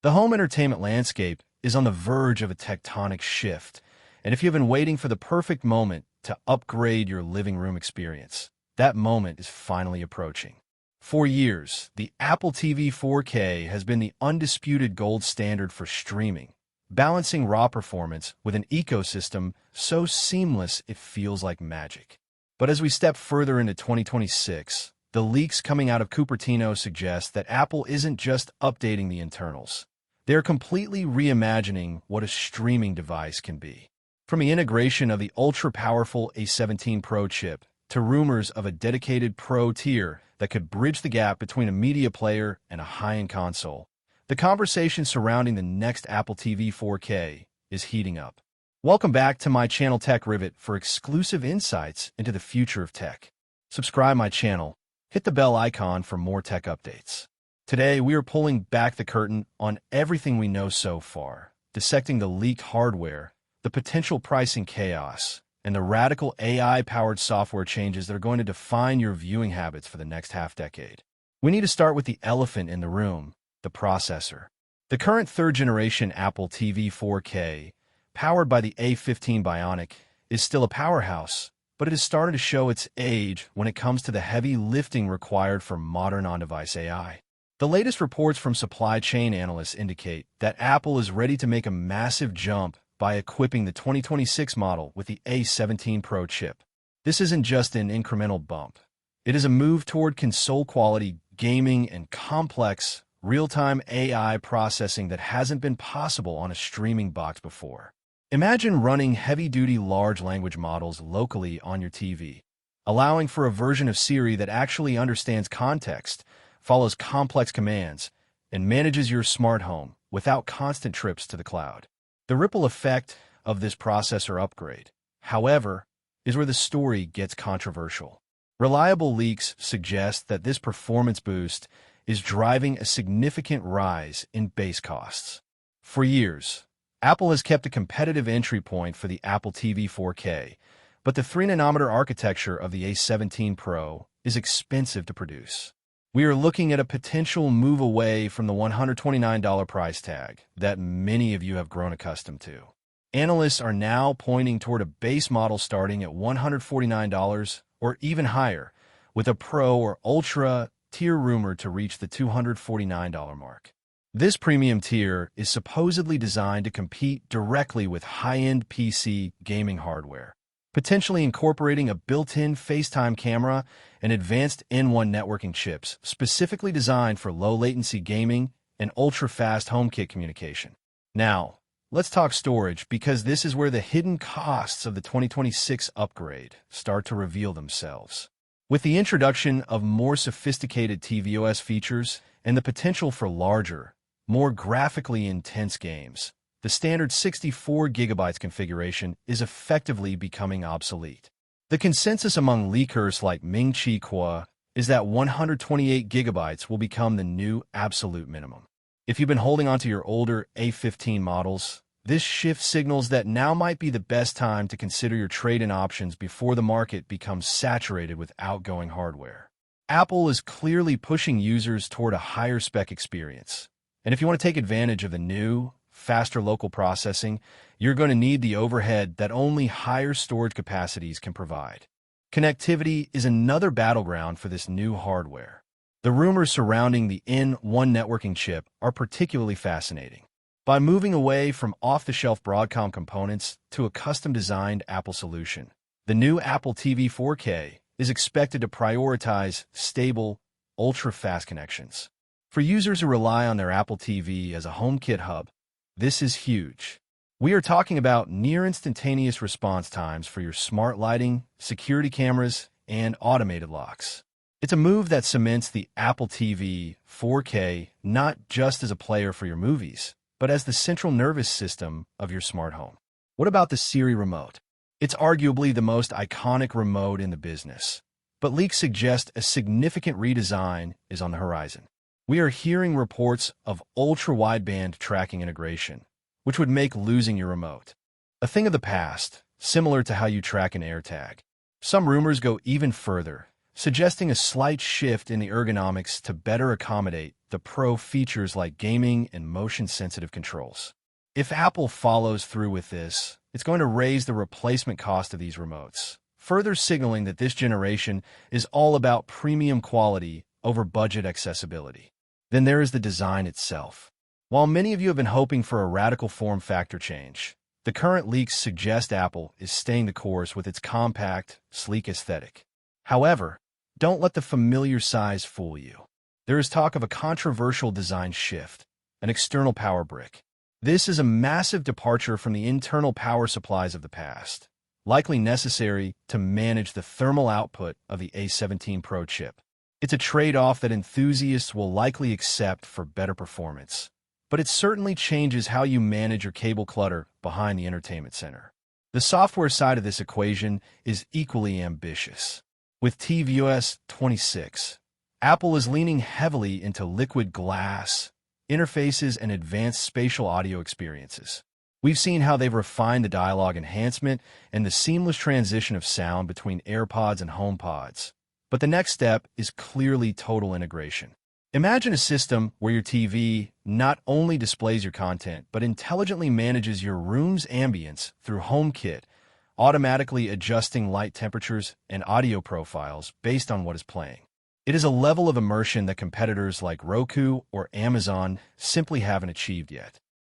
The home entertainment landscape is on the verge of a tectonic shift, and if you've been waiting for the perfect moment to upgrade your living room experience, that moment is finally approaching. For years, the Apple TV 4K has been the undisputed gold standard for streaming, balancing raw performance with an ecosystem so seamless it feels like magic. But as we step further into 2026, the leaks coming out of Cupertino suggest that Apple isn't just updating the internals. They're completely reimagining what a streaming device can be. From the integration of the ultra-powerful A17 Pro chip to rumors of a dedicated Pro tier that could bridge the gap between a media player and a high-end console, the conversation surrounding the next Apple TV 4K is heating up. Welcome back to my channel Tech Rivet for exclusive insights into the future of tech. Subscribe my channel, hit the bell icon for more tech updates. Today, we are pulling back the curtain on everything we know so far, dissecting the leaked hardware, the potential pricing chaos, and the radical AI-powered software changes that are going to define your viewing habits for the next half-decade. We need to start with the elephant in the room, the processor. The current third-generation Apple TV 4K, powered by the A15 Bionic, is still a powerhouse, but it has started to show its age when it comes to the heavy lifting required for modern on-device AI. The latest reports from supply chain analysts indicate that Apple is ready to make a massive jump by equipping the 2026 model with the A17 Pro chip. This isn't just an incremental bump. It is a move toward console-quality gaming and complex, real-time AI processing that hasn't been possible on a streaming box before. Imagine running heavy-duty large language models locally on your TV, allowing for a version of Siri that actually understands context, follows complex commands, and manages your smart home without constant trips to the cloud. The ripple effect of this processor upgrade, however, is where the story gets controversial. Reliable leaks suggest that this performance boost is driving a significant rise in base costs. For years, Apple has kept a competitive entry point for the Apple TV 4K, but the 3nm architecture of the A17 Pro is expensive to produce. We are looking at a potential move away from the $129 price tag that many of you have grown accustomed to. Analysts are now pointing toward a base model starting at $149 or even higher, with a Pro or Ultra tier rumored to reach the $249 mark. This premium tier is supposedly designed to compete directly with high-end PC gaming hardware, potentially incorporating a built-in FaceTime camera and advanced N1 networking chips specifically designed for low-latency gaming and ultra-fast HomeKit communication. Now, let's talk storage because this is where the hidden costs of the 2026 upgrade start to reveal themselves. With the introduction of more sophisticated tvOS features and the potential for larger, more graphically intense games, the standard 64GB configuration is effectively becoming obsolete. The consensus among leakers like Ming-Chi Kuo is that 128GB will become the new absolute minimum. If you've been holding onto your older A15 models, this shift signals that now might be the best time to consider your trade-in options before the market becomes saturated with outgoing hardware. Apple is clearly pushing users toward a higher spec experience. And if you want to take advantage of the new, faster local processing, you're going to need the overhead that only higher storage capacities can provide. Connectivity is another battleground for this new hardware. The rumors surrounding the N1 networking chip are particularly fascinating. By moving away from off-the-shelf Broadcom components to a custom-designed Apple solution, the new Apple TV 4K is expected to prioritize stable, ultra-fast connections. For users who rely on their Apple TV as a HomeKit hub, this is huge. We are talking about near-instantaneous response times for your smart lighting, security cameras, and automated locks. It's a move that cements the Apple TV 4K not just as a player for your movies, but as the central nervous system of your smart home. What about the Siri remote? It's arguably the most iconic remote in the business, but leaks suggest a significant redesign is on the horizon. We are hearing reports of ultra-wideband tracking integration, which would make losing your remote a thing of the past, similar to how you track an AirTag. Some rumors go even further, suggesting a slight shift in the ergonomics to better accommodate the Pro features like gaming and motion-sensitive controls. If Apple follows through with this, it's going to raise the replacement cost of these remotes, further signaling that this generation is all about premium quality over budget accessibility. Then there is the design itself. While many of you have been hoping for a radical form factor change, the current leaks suggest Apple is staying the course with its compact, sleek aesthetic. However, don't let the familiar size fool you. There is talk of a controversial design shift, an external power brick. This is a massive departure from the internal power supplies of the past, likely necessary to manage the thermal output of the A17 Pro chip. It's a trade-off that enthusiasts will likely accept for better performance, but it certainly changes how you manage your cable clutter behind the entertainment center. The software side of this equation is equally ambitious. With tvOS 26, Apple is leaning heavily into liquid glass, interfaces, and advanced spatial audio experiences. We've seen how they've refined the dialogue enhancement and the seamless transition of sound between AirPods and HomePods. But the next step is clearly total integration. Imagine a system where your TV not only displays your content, but intelligently manages your room's ambience through HomeKit, automatically adjusting light temperatures and audio profiles based on what is playing. It is a level of immersion that competitors like Roku or Amazon simply haven't achieved yet.